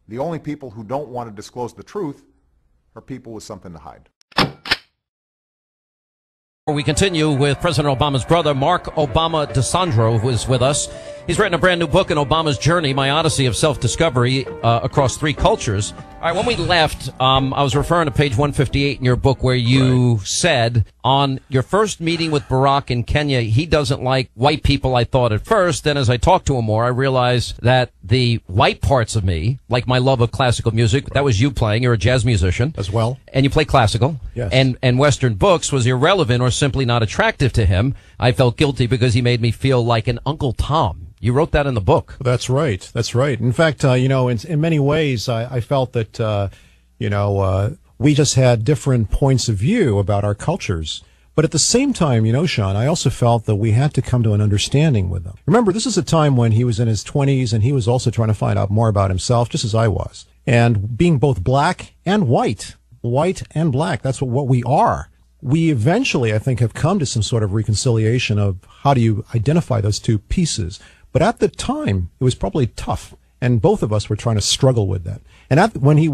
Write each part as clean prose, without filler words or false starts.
The only people who don't want to disclose the truth are people with something to hide. We continue with President Obama's brother, Mark Obama DeSandro, who is with us. He's written a brand new book in Obama's Journey, My Odyssey of Self-Discovery Across Three Cultures. All right, when we left, I was referring to page 158 in your book where you said on your first meeting with Barack in Kenya, he doesn't like white people, I thought at first. Then as I talked to him more, I realized that the white parts of me, like my love of classical music, that was you playing. You're a jazz musician. As well. And you play classical. Yes. And Western books was irrelevant or simply not attractive to him. I felt guilty because he made me feel like an Uncle Tom. You wrote that in the book. That's right. That's right. In fact, in many ways, I felt that, we just had different points of view about our cultures. But at the same time, Sean, I also felt that we had to come to an understanding with them. Remember, this is a time when he was in his 20s and he was also trying to find out more about himself, just as I was. And being both black and white and black, that's what we are. We eventually, I think, have come to some sort of reconciliation of how do you identify those two pieces. But at the time, it was probably tough, and both of us were trying to struggle with that. And when he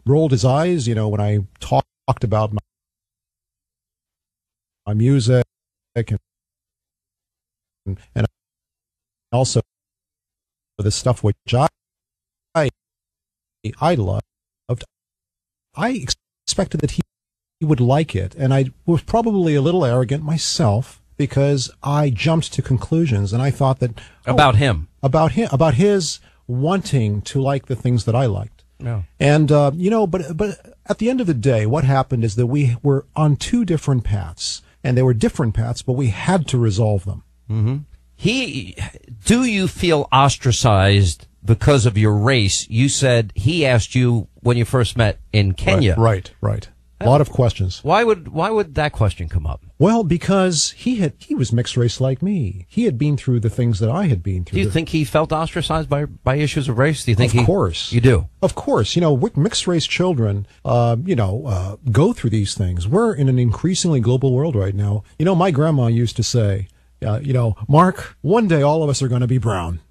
rolled his eyes, when I talked about my music and also the stuff which I loved, I expected that he would like it, and I was probably a little arrogant myself, because I jumped to conclusions, and I thought that about about his wanting to like the things that I liked. Yeah. And but at the end of the day, what happened is that we were on two different paths, and they were different paths, but we had to resolve them. Mm-hmm. Do you feel ostracized because of your race? You said he asked you when you first met in Kenya. Right. A lot of questions. Why would that question come up? Well, because he was mixed race like me. He had been through the things that I had been through. Do you think he felt ostracized by issues of race? Do you think Of course. You do? Of course. mixed race children, go through these things. We're in an increasingly global world right now. My grandma used to say, Mark, one day all of us are going to be brown.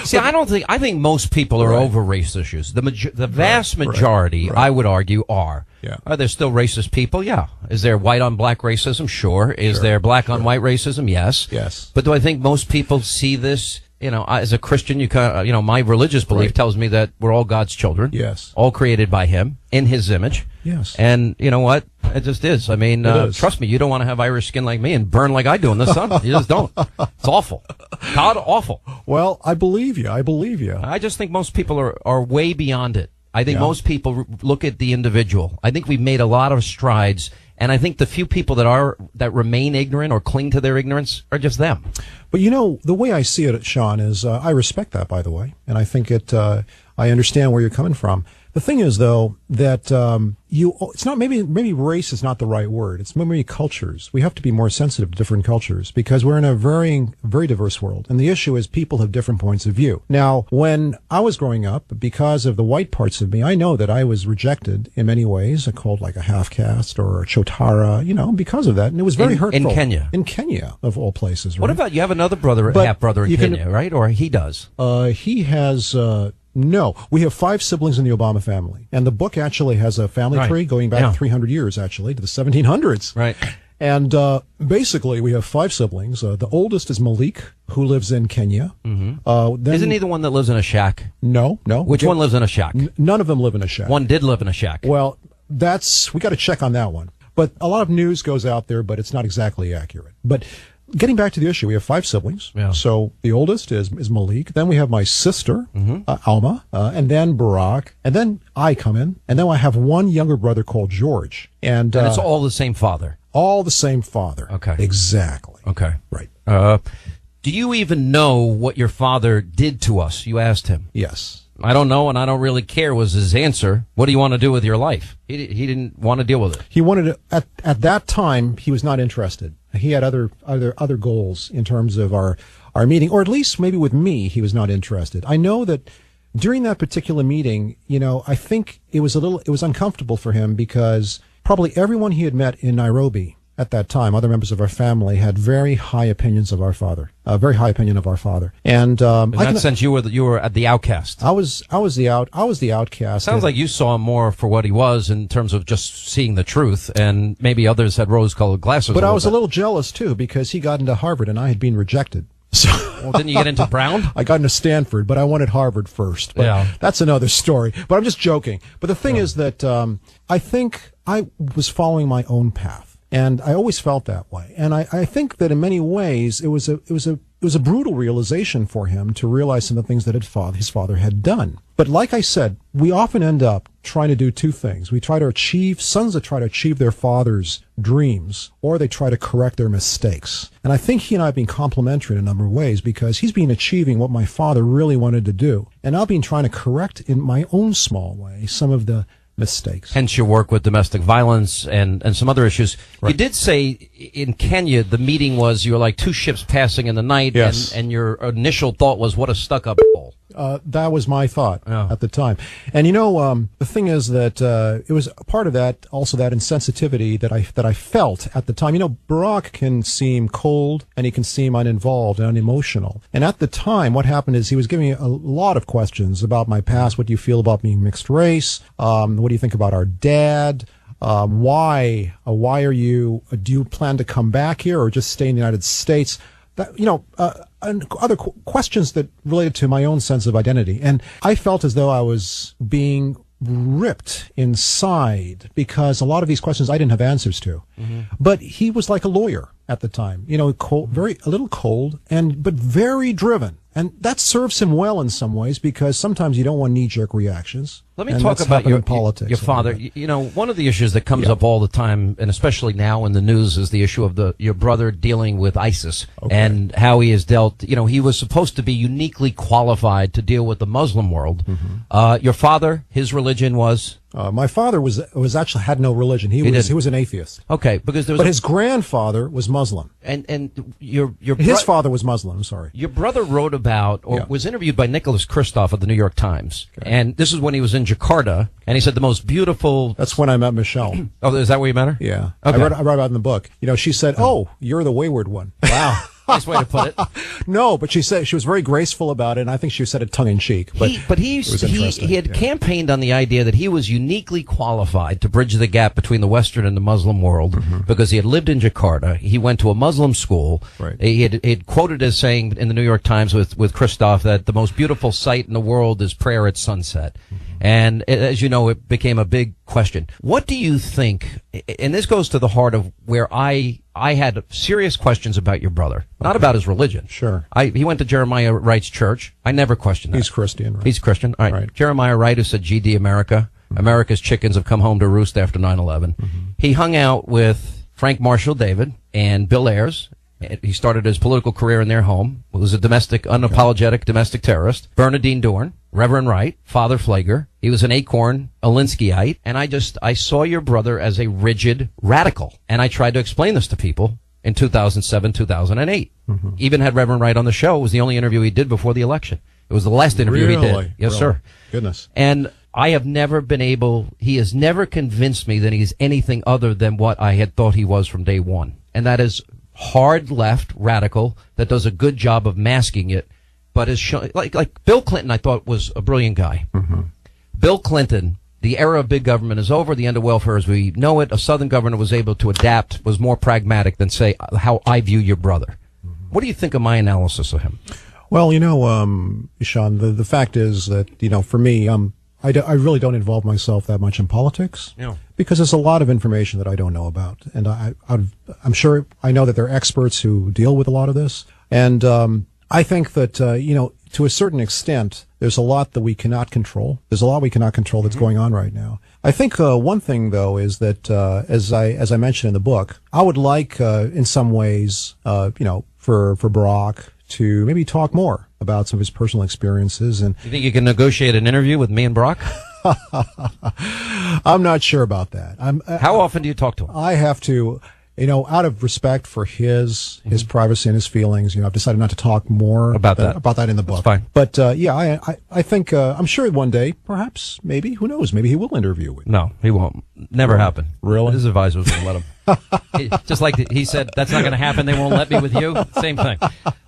See, I think most people are over race issues. The vast majority, I would argue, are. Yeah. Are there still racist people? Yeah. Is there white on black racism? Sure. Is there black on white racism? Yes. Yes. But do I think most people see this? As a Christian, my religious belief tells me that we're all God's children. Yes. All created by Him in His image. Yes. And you know what? It just is. I mean, trust me, you don't want to have Irish skin like me and burn like I do in the sun. You just don't. It's awful. God awful. Well, I believe you. I just think most people are way beyond it. I think most people look at the individual. I think we've made a lot of strides, and I think the few people that remain ignorant or cling to their ignorance are just them. But the way I see it, Sean, is I respect that, by the way, and I think I understand where you're coming from. The thing is, though, that it's not maybe race is not the right word. It's maybe cultures. We have to be more sensitive to different cultures because we're in a very, very diverse world. And the issue is people have different points of view. Now, when I was growing up, because of the white parts of me, I know that I was rejected in many ways, called like a half caste or a chotara, because of that. And it was very hurtful. In Kenya? In Kenya, of all places. Right? What about, you have another half brother in Kenya, right? Or he does? He has... No, we have 5 siblings in the Obama family, and the book actually has a family tree going back 300 years, actually, to the 1700s. Right. And basically, we have 5 siblings. The oldest is Malik, who lives in Kenya. Mm-hmm. Isn't he the one that lives in a shack? No. Which one lives in a shack? None of them live in a shack. One did live in a shack. Well, we got to check on that one. But a lot of news goes out there, but it's not exactly accurate. But getting back to the issue, we have 5 siblings. Yeah. So the oldest is Malik. Then we have my sister, Alma, and then Barack. And then I come in. And then I have one younger brother called George. And it's all the same father? All the same father. Okay. Exactly. Okay. Right. Do you even know what your father did to us? You asked him. Yes. I don't know, and I don't really care was his answer. What do you want to do with your life? He didn't want to deal with it. He wanted to, at that time, he was not interested. He had other goals in terms of our meeting, or at least maybe with me, he was not interested. I know that during that particular meeting, I think it was uncomfortable for him because probably everyone he had met in Nairobi at that time, other members of our family had very high opinions of our father, a very high opinion of our father. And in that sense, you were the outcast. I was the outcast. Sounds like you saw him more for what he was in terms of just seeing the truth, and maybe others had rose-colored glasses. But I was a little jealous too, because he got into Harvard and I had been rejected. So well, didn't you get into Brown? I got into Stanford, but I wanted Harvard first. But yeah, that's another story. But I'm just joking. But the thing is that I think I was following my own path, and I always felt that way. And I think that in many ways it was a brutal realization for him to realize some of the things that his father had done. But like I said, we often end up trying to do two things. We try to achieve, sons that try to achieve their father's dreams, or they try to correct their mistakes. And I think he and I have been complementary in a number of ways, because he's been achieving what my father really wanted to do. And I've been trying to correct in my own small way some of the mistakes. Hence your work with domestic violence and some other issues. Right. You did say in Kenya the meeting was you were like two ships passing in the night, yes, and your initial thought was, what a stuck-up bull. That was my thought at the time. And the thing is that it was a part of that, also that insensitivity that I felt at the time. Barack can seem cold and he can seem uninvolved and unemotional. And at the time, what happened is he was giving me a lot of questions about my past. What do you feel about being mixed race? What do you think about our dad? Why are you? Do you plan to come back here or just stay in the United States? And other questions that related to my own sense of identity. And I felt as though I was being ripped inside, because a lot of these questions I didn't have answers to. Mm-hmm. But he was like a lawyer at the time, cold, a little cold, but very driven. And that serves him well in some ways, because sometimes you don't want knee-jerk reactions. Let me talk about your politics. Your father. One of the issues that comes up all the time, and especially now in the news, is the issue of your brother dealing with ISIS, and how he has dealt. He was supposed to be uniquely qualified to deal with the Muslim world. Mm-hmm. Your father, his religion was. My father was actually had no religion. He was an atheist. Okay, because his grandfather was Muslim, and his father was Muslim. I'm sorry. Your brother wrote about was interviewed by Nicholas Kristof of the New York Times, and this is when he was in Jakarta, and he said the most beautiful. That's when I met Michelle. Oh, is that where you met her? Yeah, okay. I wrote about it in the book. She said, "Oh, you're the wayward one." Wow. Nice way to put it. No, but she said she was very graceful about it, and I think she said it tongue in cheek. He had campaigned on the idea that he was uniquely qualified to bridge the gap between the Western and the Muslim world, mm-hmm, because he had lived in Jakarta. He went to a Muslim school. Right. He had quoted as saying in the New York Times with Kristof that the most beautiful sight in the world is prayer at sunset. Mm-hmm. And as you know, it became a big question. What do you think? And this goes to the heart of where I had serious questions about your brother, not about his religion. Sure. He went to Jeremiah Wright's church. I never questioned that. He's Christian, right? He's Christian. All right. Jeremiah Wright, who said, GD America. Mm-hmm. America's chickens have come home to roost after 9/11. Mm-hmm. He hung out with Frank Marshall David and Bill Ayers. He started his political career in their home. He was a unapologetic domestic terrorist. Bernadine Dorn, Reverend Wright, Father Flager. He was an Acorn Alinskyite. And I saw your brother as a rigid radical. And I tried to explain this to people in 2007, 2008. Mm-hmm. Even had Reverend Wright on the show. It was the only interview he did before the election. It was the last interview he did. Yes, sir. Goodness. And I have never he has never convinced me that he's anything other than what I had thought he was from day one. And that is hard left radical that does a good job of masking it, but is like Bill Clinton, I thought was a brilliant guy. Mm-hmm. Bill Clinton, the era of big government is over, the end of welfare as we know it. A Southern governor was able to adapt, was more pragmatic than, say, how I view your brother. Mm-hmm. What do you think of my analysis of him? Well, Sean, the fact is that, for me, I really don't involve myself that much in politics, because there's a lot of information that I don't know about. And I'm sure I know that there are experts who deal with a lot of this. And I think that, to a certain extent, there's a lot that we cannot control. There's a lot we cannot control that's going on right now. I think one thing, though, is that, as I mentioned in the book, I would like, in some ways, for Barack to maybe talk more about some of his personal experiences. And you think you can negotiate an interview with me and Barack? I'm not sure about that. How often do you talk to him? I have to, out of respect for his privacy and his feelings, I've decided not to talk more about that in the book. That's fine. But I think I'm sure one day, perhaps, maybe, who knows, maybe he will interview me. No, he won't. Never happen. Really? His advisors won't let him. Just like he said, that's not going to happen. They won't let me with you. Same thing.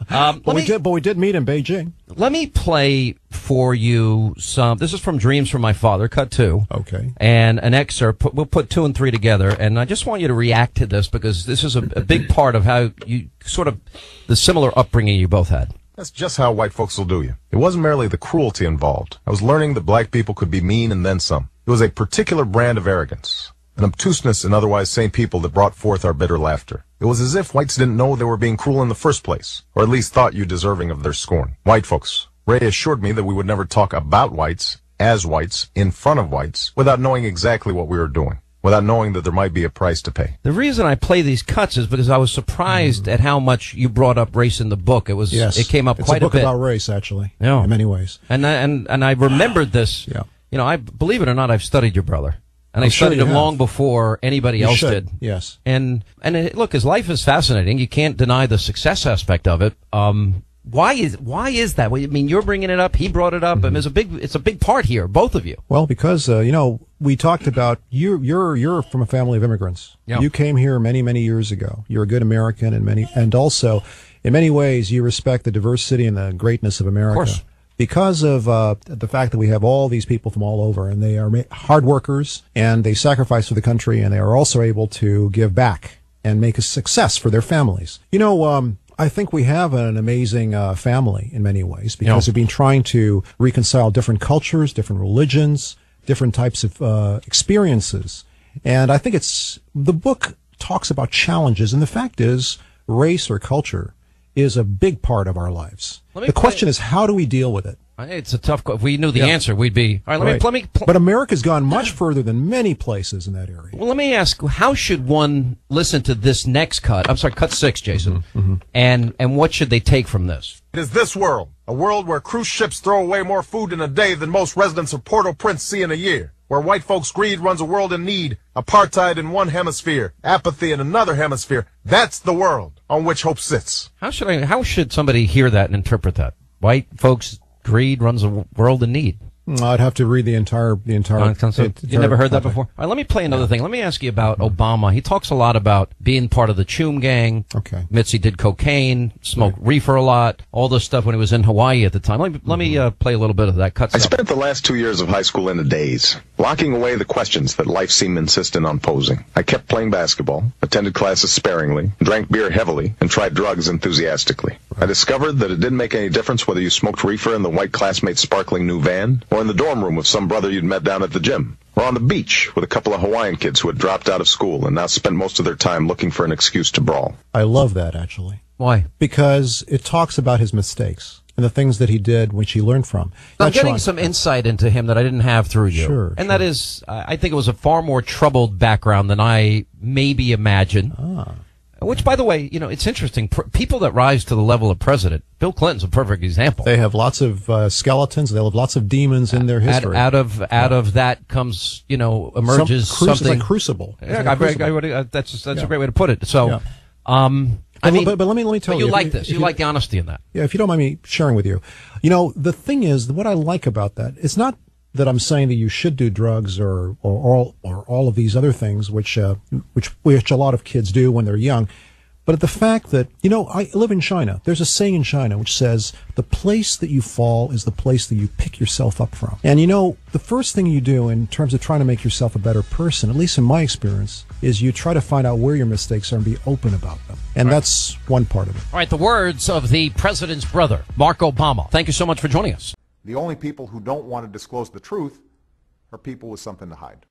But we did meet in Beijing. Let me play for you some. This is from Dreams from My Father, cut 2. Okay. And an excerpt. We'll put 2 and 3 together. And I just want you to react to this because this is a big part of how you sort of the similar upbringing you both had. That's just how white folks will do you. It wasn't merely the cruelty involved. I was learning that black people could be mean and then some. It was a particular brand of arrogance, an obtuseness in otherwise sane people that brought forth our bitter laughter. It was as if whites didn't know they were being cruel in the first place, or at least thought you deserving of their scorn. White folks. Ray assured me that we would never talk about whites, as whites, in front of whites, without knowing exactly what we were doing, without knowing that there might be a price to pay. The reason I play these cuts is because I was surprised at how much you brought up race in the book. It came up quite a bit. It's a book about race, actually, in many ways. And I remembered this. Yeah. You know, I believe it or not, I've studied your brother. And I sure studied you him have. long before anybody else should. did. Yes. And look, his life is fascinating. You can't deny the success aspect of it. Why is that? I mean, you're bringing it up. He brought it up. And it's a big part here, both of you. Well, because we talked about you're from a family of immigrants. Yeah. You came here many, many years ago. You're a good American, and also in many ways you respect the diversity and the greatness of America. Of course. Because of the fact that we have all these people from all over, and they are hard workers, and they sacrifice for the country, and they are also able to give back and make a success for their families. I think we have an amazing family in many ways because we've been trying to reconcile different cultures, different religions, different types of experiences. And I think the book talks about challenges, and the fact is race or culture is a big part of our lives. The question is, how do we deal with it? It's a tough question. If we knew the answer, we'd be... All right, let me But America's gone much further than many places in that area. Well, let me ask, how should one listen to this next cut? I'm sorry, cut 6, Jason. And what should they take from this? It is this world, a world where cruise ships throw away more food in a day than most residents of Port-au-Prince see in a year, where white folks' greed runs a world in need, apartheid in one hemisphere, apathy in another hemisphere. That's the world on which hope sits. How should somebody hear that and interpret that? White folks' greed runs a world in need. I'd have to read the entire. You never heard that before? All right, let me play another thing. Let me ask you about Obama. He talks a lot about being part of the Choom gang. Okay. Admits he did cocaine, smoked reefer a lot, all this stuff when he was in Hawaii at the time. Let me play a little bit of that. Cut I stuff. spent the last 2 years of high school in a daze, locking away the questions that life seemed insistent on posing. I kept playing basketball, attended classes sparingly, drank beer heavily, and tried drugs enthusiastically. I discovered that it didn't make any difference whether you smoked reefer in the white classmate's sparkling new van, or in the dorm room with some brother you'd met down at the gym, or on the beach with a couple of Hawaiian kids who had dropped out of school and now spent most of their time looking for an excuse to brawl. I love that, actually. Why? Because it talks about his mistakes and the things that he did, which he learned from. I'm getting some insight into him that I didn't have through you. Sure. That is, I think it was a far more troubled background than I maybe imagined. Which, by the way, it's interesting. People that rise to the level of president, Bill Clinton's a perfect example. They have lots of skeletons. They have lots of demons in their history. Out of that comes, emerges something. It's like crucible. That's a great way to put it. So, but let me tell you. You like this. You like the honesty in that. Yeah, if you don't mind me sharing with you. The thing is, what I like about that, it's not that I'm saying that you should do drugs or all of these other things, which a lot of kids do when they're young. But the fact that, I live in China. There's a saying in China which says, the place that you fall is the place that you pick yourself up from. And the first thing you do in terms of trying to make yourself a better person, at least in my experience, is you try to find out where your mistakes are and be open about them. And that's one part of it. All right, the words of the president's brother, Mark Obama. Thank you so much for joining us. The only people who don't want to disclose the truth are people with something to hide.